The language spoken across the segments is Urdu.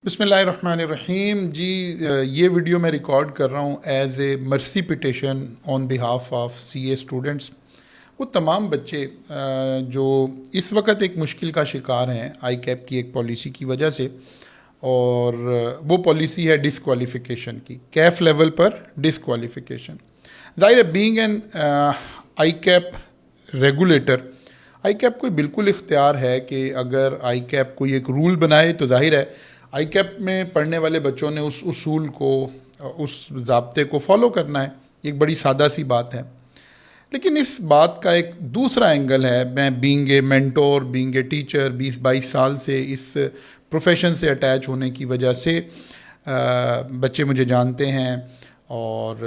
بسم اللہ الرحمن الرحیم جی یہ ویڈیو میں ریکارڈ کر رہا ہوں as a mercy petition on behalf of C A students. وہ تمام بچے جو اس وقت ایک مشکل کا شکار ہیں آئی کیپ کی ایک پالیسی کی وجہ سے، اور وہ پالیسی ہے ڈسکوالیفیکیشن کی، کیف لیول پر ڈسکوالیفیکیشن. ظاہر ہے being an I keep regulator, I keep کو بالکل اختیار ہے کہ اگر آئی کیپ کوئی ایک رول بنائے تو ظاہر ہے آئی کیپ میں پڑھنے والے بچوں نے اس اصول کو، اس ضابطے کو فالو کرنا ہے. ایک بڑی سادہ سی بات ہے. لیکن اس بات کا ایک دوسرا اینگل ہے. میں being a mentor, being a teacher, 20-22 سال سے اس پروفیشن سے اٹیچ ہونے کی وجہ سے بچے مجھے جانتے ہیں، اور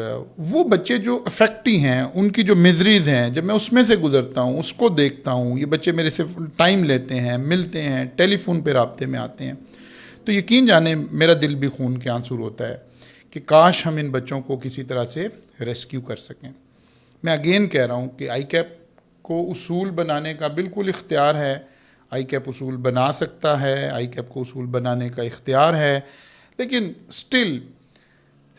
وہ بچے جو افیکٹی ہیں، ان کی جو میزریز ہیں، جب میں اس میں سے گزرتا ہوں، اس کو دیکھتا ہوں، یہ بچے میرے سے ٹائم لیتے ہیں، ملتے ہیں، ٹیلی فون پہ رابطے میں آتے ہیں، تو یقین جانے میرا دل بھی خون کے آنسو ہوتا ہے کہ کاش ہم ان بچوں کو کسی طرح سے ریسکیو کر سکیں. میں اگین کہہ رہا ہوں کہ آئی کیپ کو اصول بنانے کا بالکل اختیار ہے. آئی کیپ اصول بنا سکتا ہے، آئی کیپ کو اصول بنانے کا اختیار ہے، لیکن سٹل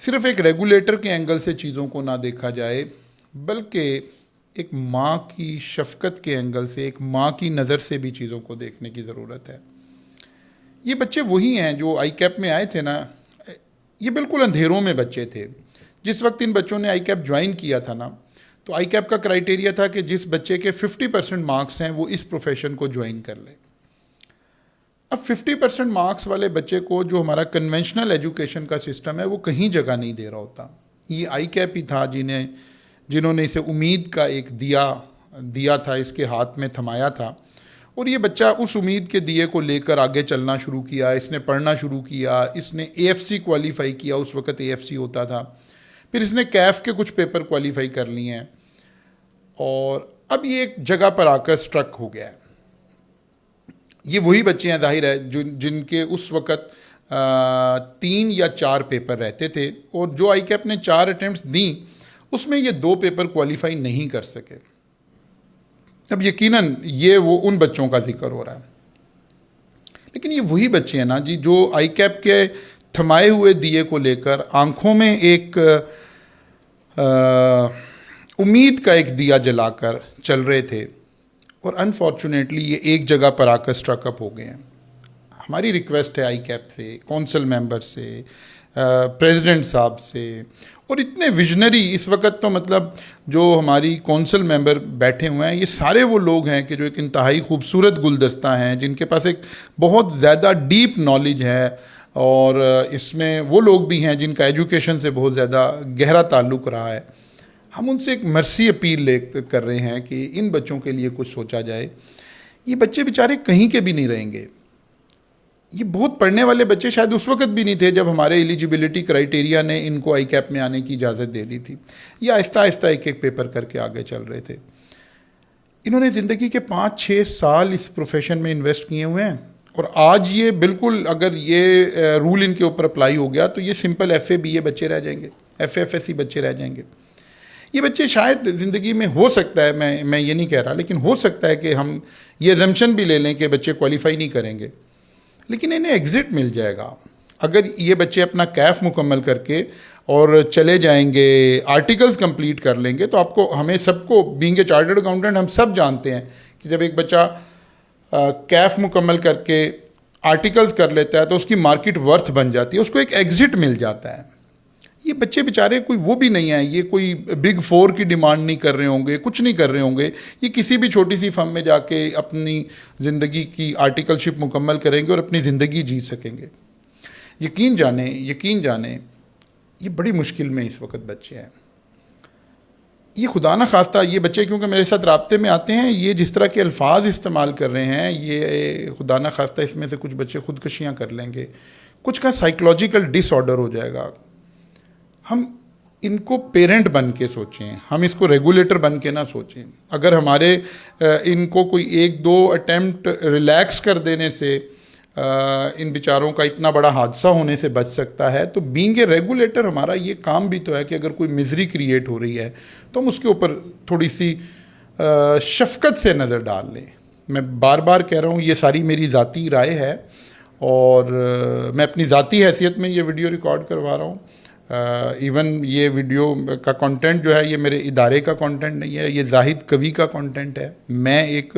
صرف ایک ریگولیٹر کے اینگل سے چیزوں کو نہ دیکھا جائے، بلکہ ایک ماں کی شفقت کے اینگل سے، ایک ماں کی نظر سے بھی چیزوں کو دیکھنے کی ضرورت ہے. یہ بچے وہی ہیں جو آئی کیپ میں آئے تھے نا، یہ بالکل اندھیروں میں بچے تھے. جس وقت ان بچوں نے آئی کیپ جوائن کیا تھا نا، تو آئی کیپ کا کرائیٹیریا تھا کہ جس بچے کے 50% مارکس ہیں وہ اس پروفیشن کو جوائن کر لے. اب 50% مارکس والے بچے کو جو ہمارا کنونشنل ایجوکیشن کا سسٹم ہے وہ کہیں جگہ نہیں دے رہا ہوتا. یہ آئی کیپ ہی تھا جنہوں نے اسے امید کا ایک دیا تھا، اس کے ہاتھ میں تھمایا تھا، اور یہ بچہ اس امید کے دیے کو لے کر آگے چلنا شروع کیا. اس نے پڑھنا شروع کیا، اس نے اے ایف سی کوالیفائی کیا، اس وقت اے ایف سی ہوتا تھا، پھر اس نے کیف کے کچھ پیپر کوالیفائی کر لیے ہیں، اور اب یہ ایک جگہ پر آ کر اسٹرک ہو گیا ہے. یہ وہی بچے ہیں ظاہر ہے جن کے اس وقت 3 یا 4 پیپر رہتے تھے، اور جو آئی کیپ نے 4 اٹیمپٹس دیں اس میں یہ 2 پیپر کوالیفائی نہیں کر سکے. اب یقیناً یہ وہ ان بچوں کا ذکر ہو رہا ہے، لیکن یہ وہی بچے ہیں نا جی جو آئی کیپ کے تھمائے ہوئے دیے کو لے کر آنکھوں میں ایک امید کا ایک دیا جلا کر چل رہے تھے، اور انفارچونیٹلی یہ ایک جگہ پر آ کر اسٹرک اپ ہو گئے ہیں. ہماری ریکویسٹ ہے آئی کیپ سے، کونسل ممبر سے، پریزیڈنٹ صاحب سے، اور اتنے ویژنری اس وقت تو مطلب جو ہماری کونسل ممبر بیٹھے ہوئے ہیں، یہ سارے وہ لوگ ہیں کہ جو ایک انتہائی خوبصورت گلدستہ ہیں، جن کے پاس ایک بہت زیادہ ڈیپ نالج ہے، اور اس میں وہ لوگ بھی ہیں جن کا ایجوکیشن سے بہت زیادہ گہرا تعلق رہا ہے. ہم ان سے ایک مرسی اپیل کر رہے ہیں کہ ان بچوں کے لیے کچھ سوچا جائے. یہ بچے بیچارے کہیں کے بھی نہیں رہیں گے. یہ بہت پڑھنے والے بچے شاید اس وقت بھی نہیں تھے جب ہمارے ایلیجیبلٹی کرائیٹیریا نے ان کو آئی کیپ میں آنے کی اجازت دے دی تھی. یہ آہستہ آہستہ ایک ایک پیپر کر کے آگے چل رہے تھے. انہوں نے زندگی کے 5-6 سال اس پروفیشن میں انویسٹ کیے ہوئے ہیں، اور آج یہ بالکل اگر یہ رول ان کے اوپر اپلائی ہو گیا تو یہ simple F A B A بچے رہ جائیں گے، F A F S C بچے رہ جائیں گے. یہ بچے شاید زندگی میں ہو سکتا ہے، میں یہ نہیں کہہ رہا، لیکن ہو سکتا ہے کہ ہم یہ ایزمپشن بھی لے لیں کہ بچے کوالیفائی نہیں کریں گے، لیکن انہیں ایگزٹ مل جائے گا. اگر یہ بچے اپنا کیف مکمل کر کے اور چلے جائیں گے، آرٹیکلز کمپلیٹ کر لیں گے، تو آپ کو، ہمیں سب کو، بینگ اے چارٹرڈ اکاؤنٹنٹ ہم سب جانتے ہیں کہ جب ایک بچہ کیف مکمل کر کے آرٹیکلز کر لیتا ہے تو اس کی مارکیٹ ورتھ بن جاتی ہے، اس کو ایک ایگزٹ مل جاتا ہے. یہ بچے بیچارے کوئی وہ بھی نہیں ہیں، یہ کوئی بگ 4 کی ڈیمانڈ نہیں کر رہے ہوں گے، کچھ نہیں کر رہے ہوں گے. یہ کسی بھی چھوٹی سی فرم میں جا کے اپنی زندگی کی آرٹیکل شپ مکمل کریں گے اور اپنی زندگی جی سکیں گے. یقین جانیں یہ بڑی مشکل میں اس وقت بچے ہیں. یہ خدا نہ خواستہ یہ بچے کیونکہ میرے ساتھ رابطے میں آتے ہیں، یہ جس طرح کے الفاظ استعمال کر رہے ہیں، یہ خدا نہ خواستہ اس میں سے کچھ بچے خودکشیاں کر لیں گے، کچھ کا سائیکولوجیکل ڈس آرڈر ہو جائے گا. ہم ان کو پیرنٹ بن کے سوچیں، ہم اس کو ریگولیٹر بن کے نہ سوچیں. اگر ہمارے ان کو کوئی 1-2 اٹیمپٹ ریلیکس کر دینے سے ان بیچاروں کا اتنا بڑا حادثہ ہونے سے بچ سکتا ہے، تو بینگ اے ریگولیٹر ہمارا یہ کام بھی تو ہے کہ اگر کوئی مزری کریٹ ہو رہی ہے تو ہم اس کے اوپر تھوڑی سی شفقت سے نظر ڈال لیں. میں بار بار کہہ رہا ہوں، یہ ساری میری ذاتی رائے ہے، اور میں اپنی ذاتی حیثیت میں یہ ویڈیو ریکارڈ کروا رہا ہوں. ایون یہ ویڈیو کا کنٹینٹ جو ہے یہ میرے ادارے کا کنٹینٹ نہیں ہے, یہ زاہد کوی کا کنٹینٹ ہے. میں ایک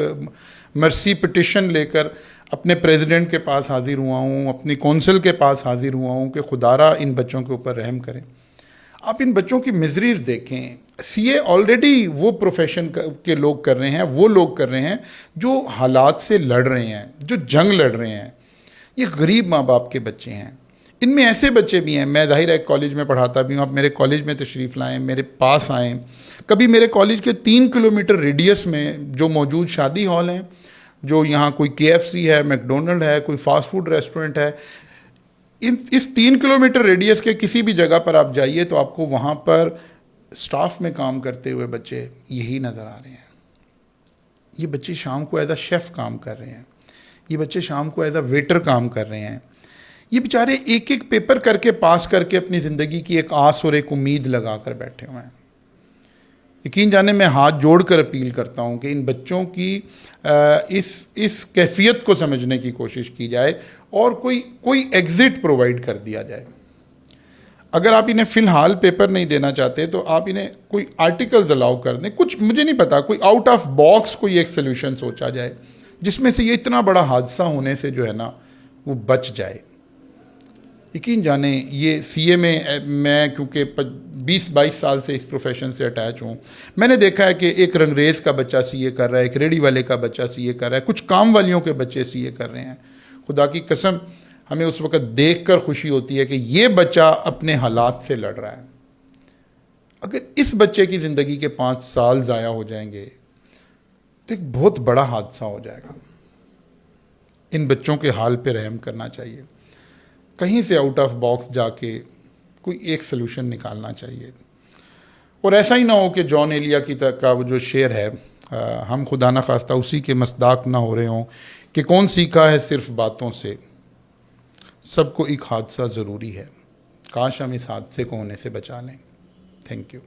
مرسی پٹیشن لے کر اپنے پریزیڈنٹ کے پاس حاضر ہوا ہوں, اپنی کونسل کے پاس حاضر ہوا ہوں کہ خدا را ان بچوں کے اوپر رحم کریں. آپ ان بچوں کی مزریز دیکھیں. سی اے آلریڈی وہ پروفیشن کے لوگ کر رہے ہیں, وہ لوگ کر رہے ہیں جو حالات سے لڑ رہے ہیں, جو جنگ لڑ رہے ہیں. یہ غریب ماں باپ کے بچے ہیں. ان میں ایسے بچے بھی ہیں, میں ظاہر ہے کالج میں پڑھاتا بھی ہوں, آپ میرے کالج میں تشریف لائیں, میرے پاس آئیں. کبھی میرے کالج کے 3 کلومیٹر ریڈیس میں جو موجود شادی ہال ہیں, جو یہاں کوئی KFC ہے, میک ڈونلڈ ہے, کوئی فاسٹ فوڈ ریسٹورنٹ ہے, اس 3 کلومیٹر ریڈیس کے کسی بھی جگہ پر آپ جائیے تو آپ کو وہاں پر سٹاف میں کام کرتے ہوئے بچے یہی نظر آ رہے ہیں. یہ بچے شام کو ایز اے شیف کام کر رہے ہیں, یہ بچے شام کو ایز اے ویٹر کام کر رہے ہیں. یہ بیچارے ایک ایک پیپر کر کے پاس کر کے اپنی زندگی کی ایک آس اور ایک امید لگا کر بیٹھے ہوئے ہیں. یقین جانے میں ہاتھ جوڑ کر اپیل کرتا ہوں کہ ان بچوں کی اس کیفیت کو سمجھنے کی کوشش کی جائے اور کوئی ایگزٹ پرووائڈ کر دیا جائے. اگر آپ انہیں فی الحال پیپر نہیں دینا چاہتے تو آپ انہیں کوئی آرٹیکلز الاؤ کر دیں. کچھ مجھے نہیں پتا, کوئی آؤٹ آف باکس کوئی ایک سلیوشن سوچا جائے جس میں سے یہ اتنا بڑا حادثہ ہونے سے جو ہے نا وہ بچ جائے. یقین جانیں یہ CA میں کیونکہ 20-22 سال سے اس پروفیشن سے اٹیچ ہوں, میں نے دیکھا ہے کہ ایک رنگریز کا بچہ CA کر رہا ہے, ایک ریڑھی والے کا بچہ CA کر رہا ہے, کچھ کام والیوں کے بچے CA کر رہے ہیں. خدا کی قسم ہمیں اس وقت دیکھ کر خوشی ہوتی ہے کہ یہ بچہ اپنے حالات سے لڑ رہا ہے. اگر اس بچے کی زندگی کے 5 سال ضائع ہو جائیں گے تو ایک بہت بڑا حادثہ ہو جائے گا. ان بچوں کے حال پہ رحم کرنا چاہیے. کہیں سے آؤٹ آف باکس جا کے کوئی ایک سلوشن نکالنا چاہیے. اور ایسا ہی نہ ہو کہ جان ایلیا کا وہ جو شعر ہے, ہم خدا نہ خواستہ اسی کے مصداق نہ ہو رہے ہوں کہ کون سیکھا ہے صرف باتوں سے, سب کو ایک حادثہ ضروری ہے. کاش ہم اس حادثے کو ہونے سے بچا لیں. Thank you.